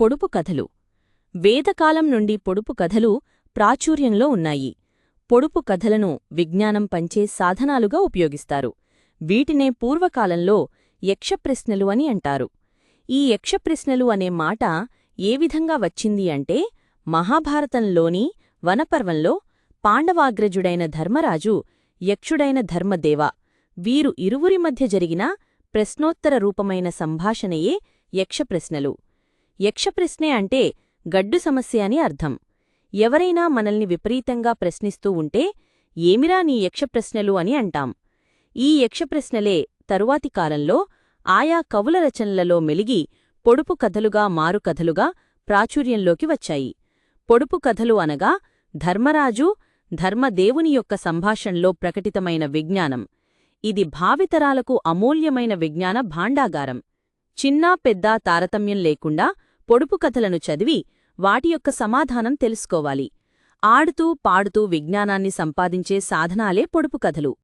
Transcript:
పొడుపు కథలు. వేదకాలం నుండి పొడుపు కథలు ప్రాచుర్యంలో ఉన్నాయి. పొడుపు కథలను విజ్ఞానం పంచే సాధనాలుగా ఉపయోగిస్తారు. వీటినే పూర్వకాలంలో యక్షప్రశ్నలు అని అంటారు. ఈ యక్షప్రశ్నలు అనే మాట ఏ విధంగా వచ్చింది అంటే, మహాభారతంలోని వనపర్వంలో పాండవాగ్రజుడైన ధర్మరాజు, యక్షుడైన ధర్మదేవ వీరు ఇరువురి మధ్య జరిగిన ప్రశ్నోత్తర రూపమైన సంభాషణయే యక్షప్రశ్నలు. యక్షప్రశ్నే అంటే గడ్డు సమస్య అని అర్థం. ఎవరైనా మనల్ని విపరీతంగా ప్రశ్నిస్తూ ఉంటే, ఏమిరా నీ యక్షప్రశ్నలు అని అంటాం. ఈ యక్షప్రశ్నలే తరువాతి కాలంలో ఆయా కవుల రచనలలో మెలిగి పొడుపు కథలుగా మారుకథలుగా ప్రాచుర్యంలోకి వచ్చాయి. పొడుపు కథలు అనగా ధర్మరాజు, ధర్మదేవుని యొక్క సంభాషణలో ప్రకటితమైన విజ్ఞానం. ఇది భావితరాలకు అమూల్యమైన విజ్ఞాన భాండాగారం. చిన్నా పెద్దా తారతమ్యం లేకుండా పొడుపు కథలను చదివి వాటి యొక్క సమాధానం తెలుసుకోవాలి. ఆడుతూ పాడుతూ విజ్ఞానాన్ని సంపాదించే సాధనాలే పొడుపు కథలు.